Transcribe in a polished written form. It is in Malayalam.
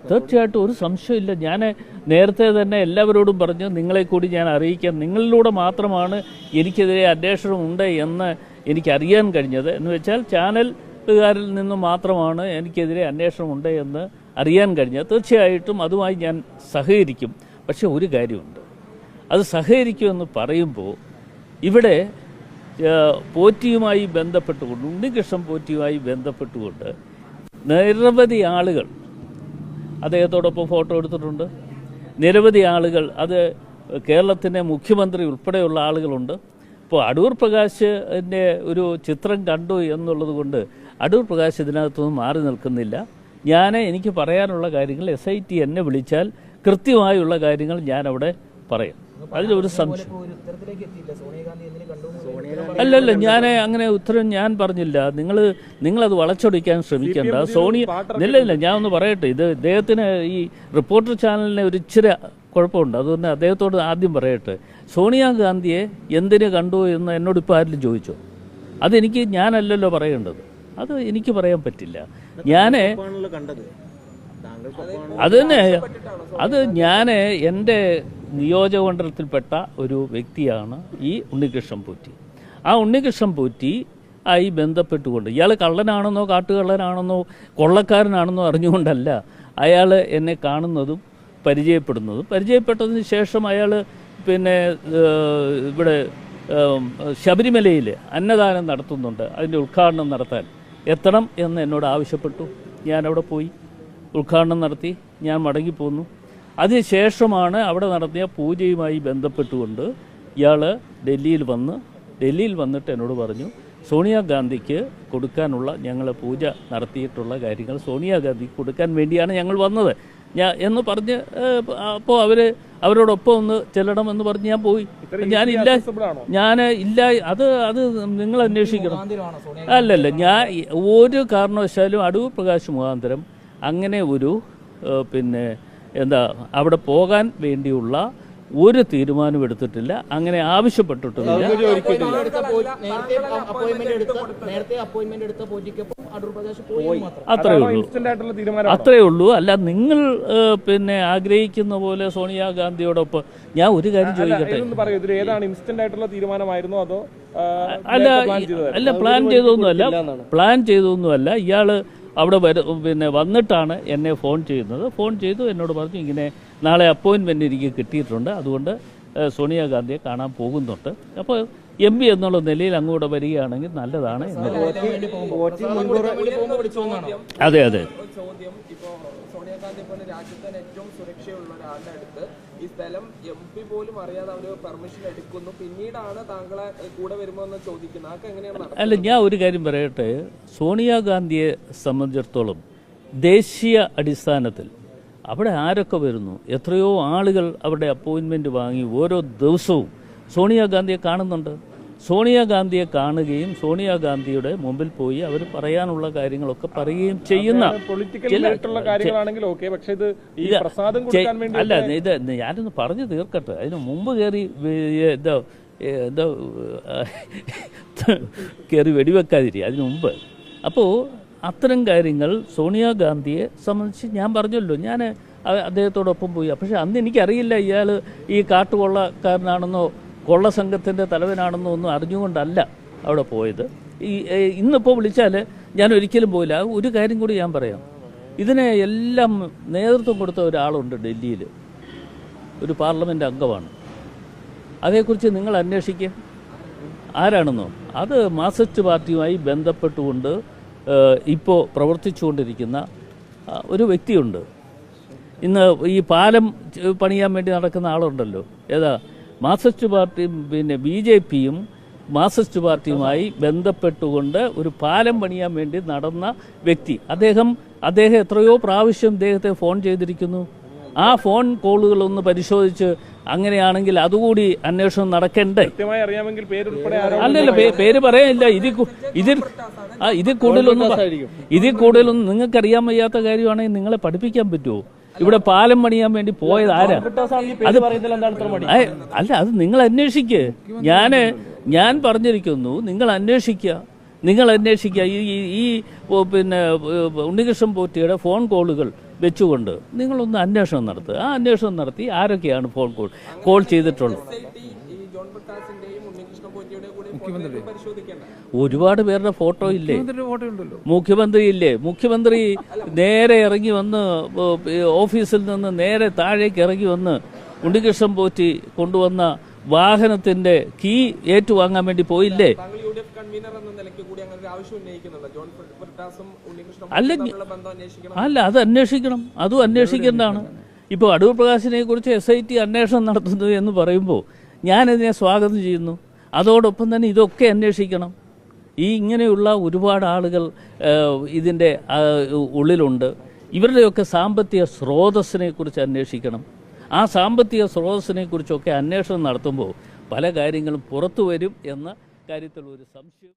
തീർച്ചയായിട്ടും ഒരു സംശയമില്ല. ഞാൻ നേരത്തെ തന്നെ എല്ലാവരോടും പറഞ്ഞു, നിങ്ങളെ കൂടി ഞാൻ അറിയിക്കാം. നിങ്ങളിലൂടെ മാത്രമാണ് എനിക്കെതിരെ അന്വേഷണം ഉണ്ട് എന്ന് എനിക്കറിയാൻ കഴിഞ്ഞത്. എന്ന് വെച്ചാൽ ചാനലുകാരിൽ നിന്ന് മാത്രമാണ് എനിക്കെതിരെ അന്വേഷണം ഉണ്ട് എന്ന് അറിയാൻ കഴിഞ്ഞത്. തീർച്ചയായിട്ടും അതുമായി ഞാൻ സഹകരിക്കും. പക്ഷേ ഒരു കാര്യമുണ്ട്, അത് സഹകരിക്കുമെന്ന് പറയുമ്പോൾ ഇവിടെ പോറ്റിയുമായി ബന്ധപ്പെട്ടുകൊണ്ട്, ഉണ്ണികൃഷ്ണൻ പോറ്റിയുമായി ബന്ധപ്പെട്ടുകൊണ്ട് നിരവധി ആളുകൾ അദ്ദേഹത്തോടൊപ്പം ഫോട്ടോ എടുത്തിട്ടുണ്ട്. നിരവധി ആളുകൾ, അത് കേരളത്തിൻ്റെ മുഖ്യമന്ത്രി ഉൾപ്പെടെയുള്ള ആളുകളുണ്ട്. ഇപ്പോൾ അടൂർ പ്രകാശിൻ്റെ ഒരു ചിത്രം കണ്ടു എന്നുള്ളത് കൊണ്ട് അടൂർ പ്രകാശ് ഇതിനകത്തൊന്നും മാറി നിൽക്കുന്നില്ല. എനിക്ക് പറയാനുള്ള കാര്യങ്ങൾ SIT എന്നെ വിളിച്ചാൽ കൃത്യമായുള്ള കാര്യങ്ങൾ ഞാൻ അവിടെ പറയും. അതിലൊരു സംശയം അല്ലല്ല, ഞാൻ അങ്ങനെ ഉത്തരം ഞാൻ പറഞ്ഞില്ല. നിങ്ങളത് വളച്ചൊടിക്കാൻ ശ്രമിക്കേണ്ട. ഇല്ല, ഞാൻ ഒന്ന് പറയട്ടെ. ഇത് ഇദ്ദേഹത്തിന് ഈ റിപ്പോർട്ടർ ചാനലിനെ ഒരു ഇച്ചിരി കുഴപ്പമുണ്ട്. അതുകൊണ്ട് അദ്ദേഹത്തോട് ആദ്യം പറയട്ടെ, സോണിയാഗാന്ധിയെ എന്തിനു കണ്ടു എന്ന് എന്നോട് ഇപ്പോൾ ആരെങ്കിലും ചോദിച്ചോ? ഞാനല്ലല്ലോ പറയേണ്ടത്, അത് എനിക്ക് പറയാൻ പറ്റില്ല. ഞാൻ എൻ്റെ നിയോജകമണ്ഡലത്തിൽപ്പെട്ട ഒരു വ്യക്തിയാണ് ഈ ഉണ്ണികൃഷ്ണൻ പോറ്റി. ആ ഉണ്ണികൃഷ്ണൻ പോറ്റി ആയി ബന്ധപ്പെട്ടുകൊണ്ട്, ഇയാൾ കള്ളനാണെന്നോ കാട്ടുകള്ളനാണെന്നോ കൊള്ളക്കാരനാണെന്നോ അറിഞ്ഞുകൊണ്ടല്ല അയാൾ എന്നെ കാണുന്നതും പരിചയപ്പെട്ടതിന് ശേഷം അയാൾ ഇവിടെ ശബരിമലയിൽ അന്നദാനം നടത്തുന്നുണ്ട്. അതിൻ്റെ ഉദ്ഘാടനം നടത്താൻ എത്തണം എന്ന് എന്നോട് ആവശ്യപ്പെട്ടു. ഞാനവിടെ പോയി ഉദ്ഘാടനം നടത്തി ഞാൻ മടങ്ങിപ്പോന്നു. അതിനുശേഷമാണ് അവിടെ നടത്തിയ പൂജയുമായി ബന്ധപ്പെട്ടുകൊണ്ട് ഇയാൾ ഡൽഹിയിൽ വന്നിട്ട് എന്നോട് പറഞ്ഞു, സോണിയാഗാന്ധിക്ക് കൊടുക്കാനുള്ള ഞങ്ങൾ പൂജ നടത്തിയിട്ടുള്ള കാര്യങ്ങൾ സോണിയാഗാന്ധിക്ക് കൊടുക്കാൻ വേണ്ടിയാണ് ഞങ്ങൾ വന്നത് എന്ന് പറഞ്ഞ്, അപ്പോൾ അവരോടൊപ്പം ഒന്ന് ചെല്ലണമെന്ന് പറഞ്ഞ് ഞാൻ പോയി. ഇല്ല, അത് നിങ്ങൾ അന്വേഷിക്കണം. അല്ലല്ല, ഞാൻ ഒരു കാരണവശാലും അടൂർ പ്രകാശ് മുഖാന്തരം അങ്ങനെ ഒരു അവിടെ പോകാൻ വേണ്ടിയുള്ള ഒരു തീരുമാനം എടുത്തിട്ടില്ല, അങ്ങനെ ആവശ്യപ്പെട്ടിട്ടില്ല. അത്രേ ഉള്ളൂ. അല്ല, നിങ്ങൾ ആഗ്രഹിക്കുന്ന പോലെ സോണിയാഗാന്ധിയോടൊപ്പം ഞാൻ ഒരു കാര്യം ചോദിക്കട്ടെ. അല്ല, പ്ലാൻ ചെയ്തൊന്നുമല്ല. ഇയാള് അവിടെ വന്നിട്ടാണ് എന്നെ ഫോൺ ചെയ്തു എന്നോട് പറഞ്ഞു, ഇങ്ങനെ നാളെ അപ്പോയിൻമെൻറ്റ് എനിക്ക് കിട്ടിയിട്ടുണ്ട്, അതുകൊണ്ട് സോണിയാഗാന്ധിയെ കാണാൻ പോകുന്നുണ്ട്. അപ്പോൾ MP എന്നുള്ള നിലയിൽ അങ്ങോട്ട് വരികയാണെങ്കിൽ നല്ലതാണ്. അതെ സോണിയാഗാന്ധി പോലെ രാജ്യത്തിന് ഏറ്റവും സുരക്ഷയുള്ള ഒരാളുടെ അടുത്ത് ഈ സ്ഥലം MP പോലും അറിയാതെ അവർ പെർമിഷൻ എടുക്കുന്നു, പിന്നീടാണ് താങ്കളെ കൂടെ വരുമോ എന്ന് ചോദിക്കുന്നത്. അതൊക്കെ എങ്ങനെയാണ്? അല്ല, ഞാൻ ഒരു കാര്യം പറയട്ടെ. സോണിയാഗാന്ധിയെ സംബന്ധിച്ചിടത്തോളം ദേശീയ അടിസ്ഥാനത്തിൽ അവിടെ ആരൊക്കെ വരുന്നു, എത്രയോ ആളുകൾ അവരുടെ അപ്പോയിൻമെൻറ്റ് വാങ്ങി ഓരോ ദിവസവും സോണിയാഗാന്ധിയെ കാണുന്നുണ്ട്. സോണിയാഗാന്ധിയെ കാണുകയും സോണിയാഗാന്ധിയുടെ മുമ്പിൽ പോയി അവർ പറയാനുള്ള കാര്യങ്ങളൊക്കെ പറയുകയും ചെയ്യുന്ന അല്ല, ഇത് ഞാനൊന്ന് പറഞ്ഞു തീർക്കട്ടെ. അതിന് മുമ്പ് കയറി വെടിവെക്കാതിരി അതിനു മുമ്പ്. അപ്പോൾ അത്തരം കാര്യങ്ങൾ സോണിയാഗാന്ധിയെ സംബന്ധിച്ച് ഞാൻ പറഞ്ഞല്ലോ, ഞാൻ അദ്ദേഹത്തോടൊപ്പം പോയി. പക്ഷേ അന്ന് എനിക്കറിയില്ല ഇയാൾ ഈ കാട്ടുകൊള്ളക്കാരനാണെന്നോ കൊള്ള സംഘത്തിൻ്റെ തലവനാണെന്നോ ഒന്നും അറിഞ്ഞുകൊണ്ടല്ല അവിടെ പോയത്. ഇന്നിപ്പോൾ വിളിച്ചാൽ ഞാൻ ഒരിക്കലും പോയില്ല. ഒരു കാര്യം കൂടി ഞാൻ പറയാം. ഇതിനെ എല്ലാം നേതൃത്വം കൊടുത്ത ഒരാളുണ്ട് ഡൽഹിയിൽ, ഒരു പാർലമെൻറ്റ് അംഗമാണ്. അതേക്കുറിച്ച് നിങ്ങൾ അന്വേഷിക്കുക, ആരാണെന്നോ. അത് മാർക്സിസ്റ്റ് പാർട്ടിയുമായി ബന്ധപ്പെട്ടുകൊണ്ട് ഇപ്പോൾ പ്രവർത്തിച്ചുകൊണ്ടിരിക്കുന്ന ഒരു വ്യക്തിയുണ്ട്. ഇന്ന് ഈ പാലം പണിയാൻ വേണ്ടി നടക്കുന്ന ആളുണ്ടല്ലോ, ഏതാ മാർക്സിസ്റ്റ് പാർട്ടിയും BJPയും മാർക്സിസ്റ്റ് പാർട്ടിയുമായി ബന്ധപ്പെട്ടുകൊണ്ട് ഒരു പാലം പണിയാൻ വേണ്ടി നടന്ന വ്യക്തി. അദ്ദേഹം എത്രയോ പ്രാവശ്യം ഇദ്ദേഹത്തെ ഫോൺ ചെയ്തിരിക്കുന്നു. ആ ഫോൺ കോളുകളൊന്ന് പരിശോധിച്ച് അങ്ങനെയാണെങ്കിൽ അതുകൂടി അന്വേഷണം നടക്കണ്ടേ? അല്ലല്ല, പേര് പറയാനില്ല. ഇതിൽ കൂടുതലൊന്നും നിങ്ങൾക്കറിയാൻ വയ്യാത്ത കാര്യമാണെങ്കിൽ നിങ്ങളെ പഠിപ്പിക്കാൻ പറ്റുമോ? ഇവിടെ പാലം പണിയാൻ വേണ്ടി പോയത് ആരാ? അല്ല, അത് നിങ്ങൾ അന്വേഷിക്കുക. ഞാൻ പറഞ്ഞിരിക്കുന്നു, നിങ്ങൾ അന്വേഷിക്കുക. നിങ്ങൾ അന്വേഷിക്കുക. പിന്നെ ഉണ്ണികൃഷ്ണൻ പോറ്റിയുടെ ഫോൺ കോളുകൾ വെച്ചുകൊണ്ട് നിങ്ങളൊന്ന് അന്വേഷണം നടത്തുക. ആ അന്വേഷണം നടത്തി ആരൊക്കെയാണ് ഫോൺ കോൾ ചെയ്തിട്ടുള്ളത്. ഒരുപാട് പേരുടെ ഫോട്ടോ ഇല്ലേ? മുഖ്യമന്ത്രി ഇല്ലേ? മുഖ്യമന്ത്രി നേരെ ഇറങ്ങി വന്ന് ഓഫീസിൽ നിന്ന് നേരെ താഴേക്ക് ഇറങ്ങി വന്ന് ഉണ്ണികൃഷ്ണൻ പോറ്റി കൊണ്ടുവന്ന വാഹനത്തിന്റെ കീ ഏറ്റുവാങ്ങാൻ വേണ്ടി പോയില്ലേ? അല്ല, അത് അന്വേഷിക്കണം. അതും അന്വേഷിക്കേണ്ടതാണ്. ഇപ്പോൾ അടൂർ പ്രകാശിനെ കുറിച്ച് SIT അന്വേഷണം നടത്തുന്നു എന്ന് പറയുമ്പോൾ ഞാനതിനെ സ്വാഗതം ചെയ്യുന്നു. അതോടൊപ്പം തന്നെ ഇതൊക്കെ അന്വേഷിക്കണം. ഇങ്ങനെയുള്ള ഒരുപാട് ആളുകൾ ഇതിൻ്റെ ഉള്ളിലുണ്ട്. ഇവരുടെയൊക്കെ സാമ്പത്തിക സ്രോതസ്സിനെ കുറിച്ച് അന്വേഷിക്കണം. ആ സാമ്പത്തിക സ്രോതസ്സിനെ കുറിച്ചൊക്കെ അന്വേഷണം നടത്തുമ്പോൾ പല കാര്യങ്ങളും പുറത്തു വരും എന്ന കാര്യത്തിൽ ഒരു സംശയം